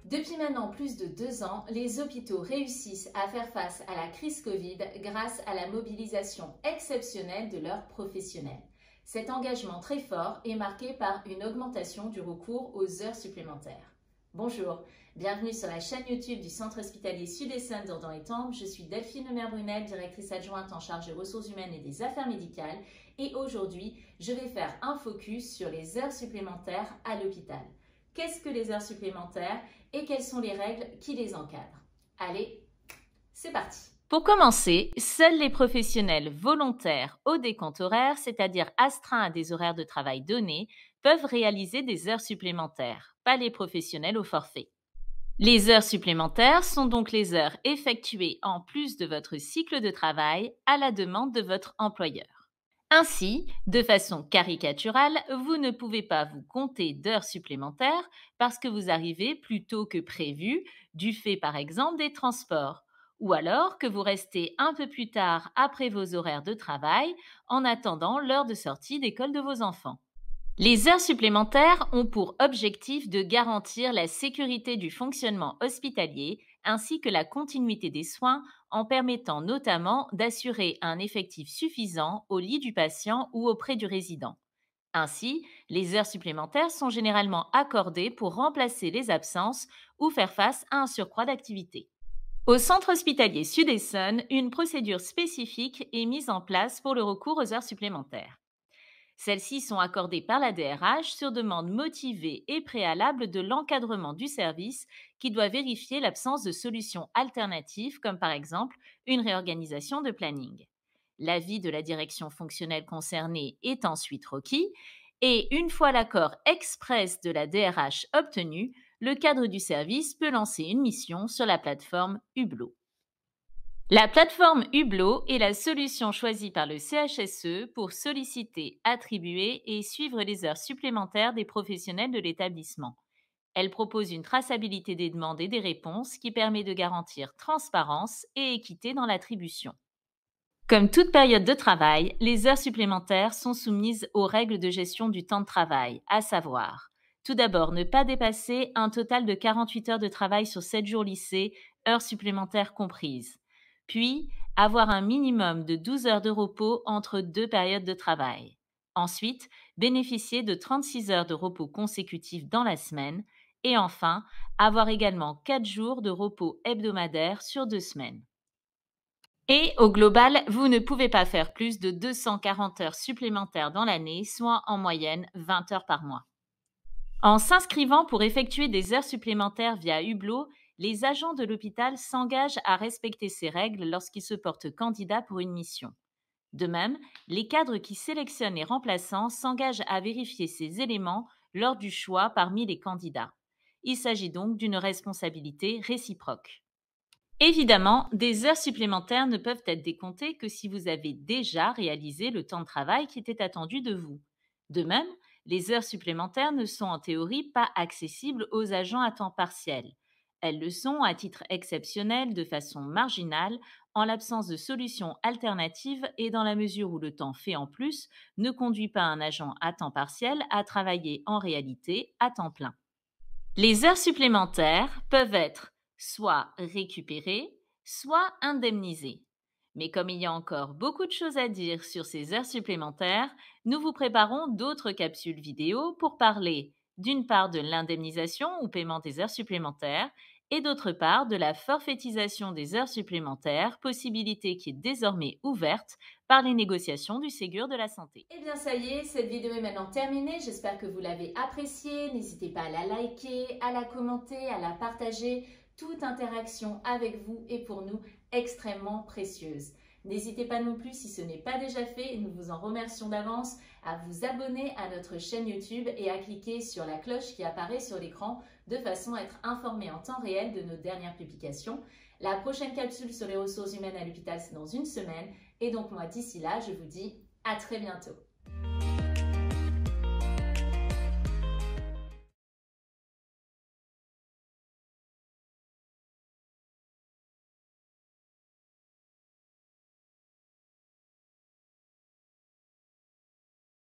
Depuis maintenant plus de 2 ans, les hôpitaux réussissent à faire face à la crise Covid grâce à la mobilisation exceptionnelle de leurs professionnels. Cet engagement très fort est marqué par une augmentation du recours aux heures supplémentaires. Bonjour, bienvenue sur la chaîne YouTube du Centre hospitalier Sud-Essonne d'Ordan-Étampes. Je suis Delphine Lemaire-Brunel, directrice adjointe en charge des ressources humaines et des affaires médicales. Et aujourd'hui, je vais faire un focus sur les heures supplémentaires à l'hôpital. Qu'est-ce que les heures supplémentaires et quelles sont les règles qui les encadrent? Allez, c'est parti! Pour commencer, seuls les professionnels volontaires au décompte horaire, c'est-à-dire astreints à des horaires de travail donnés, peuvent réaliser des heures supplémentaires, pas les professionnels au forfait. Les heures supplémentaires sont donc les heures effectuées en plus de votre cycle de travail à la demande de votre employeur. Ainsi, de façon caricaturale, vous ne pouvez pas vous compter d'heures supplémentaires parce que vous arrivez plus tôt que prévu, du fait par exemple des transports, ou alors que vous restez un peu plus tard après vos horaires de travail en attendant l'heure de sortie d'école de vos enfants. Les heures supplémentaires ont pour objectif de garantir la sécurité du fonctionnement hospitalier ainsi que la continuité des soins en permettant notamment d'assurer un effectif suffisant au lit du patient ou auprès du résident. Ainsi, les heures supplémentaires sont généralement accordées pour remplacer les absences ou faire face à un surcroît d'activité. Au centre hospitalier Sud-Essonne, une procédure spécifique est mise en place pour le recours aux heures supplémentaires. Celles-ci sont accordées par la DRH sur demande motivée et préalable de l'encadrement du service qui doit vérifier l'absence de solutions alternatives comme par exemple une réorganisation de planning. L'avis de la direction fonctionnelle concernée est ensuite requis et une fois l'accord express de la DRH obtenu, le cadre du service peut lancer une mission sur la plateforme Hublot. La plateforme Hublot est la solution choisie par le CHSE pour solliciter, attribuer et suivre les heures supplémentaires des professionnels de l'établissement. Elle propose une traçabilité des demandes et des réponses qui permet de garantir transparence et équité dans l'attribution. Comme toute période de travail, les heures supplémentaires sont soumises aux règles de gestion du temps de travail, à savoir, tout d'abord, ne pas dépasser un total de 48 heures de travail sur 7 jours lycée, heures supplémentaires comprises. Puis, avoir un minimum de 12 heures de repos entre 2 périodes de travail. Ensuite, bénéficier de 36 heures de repos consécutifs dans la semaine. Et enfin, avoir également 4 jours de repos hebdomadaires sur 2 semaines. Et au global, vous ne pouvez pas faire plus de 240 heures supplémentaires dans l'année, soit en moyenne 20 heures par mois. En s'inscrivant pour effectuer des heures supplémentaires via Hublot, les agents de l'hôpital s'engagent à respecter ces règles lorsqu'ils se portent candidats pour une mission. De même, les cadres qui sélectionnent les remplaçants s'engagent à vérifier ces éléments lors du choix parmi les candidats. Il s'agit donc d'une responsabilité réciproque. Évidemment, des heures supplémentaires ne peuvent être décomptées que si vous avez déjà réalisé le temps de travail qui était attendu de vous. De même, les heures supplémentaires ne sont en théorie pas accessibles aux agents à temps partiel. Elles le sont à titre exceptionnel de façon marginale en l'absence de solutions alternatives et dans la mesure où le temps fait en plus ne conduit pas un agent à temps partiel à travailler en réalité à temps plein. Les heures supplémentaires peuvent être soit récupérées, soit indemnisées. Mais comme il y a encore beaucoup de choses à dire sur ces heures supplémentaires, nous vous préparons d'autres capsules vidéo pour parler d'une part de l'indemnisation ou paiement des heures supplémentaires et d'autre part de la forfaitisation des heures supplémentaires, possibilité qui est désormais ouverte par les négociations du Ségur de la santé. Eh bien ça y est, cette vidéo est maintenant terminée. J'espère que vous l'avez appréciée. N'hésitez pas à la liker, à la commenter, à la partager. Toute interaction avec vous est pour nous extrêmement précieuse. N'hésitez pas non plus, si ce n'est pas déjà fait, et nous vous en remercions d'avance, à vous abonner à notre chaîne YouTube et à cliquer sur la cloche qui apparaît sur l'écran de façon à être informé en temps réel de nos dernières publications. La prochaine capsule sur les ressources humaines à l'hôpital, c'est dans une semaine. Et donc moi, d'ici là, je vous dis à très bientôt.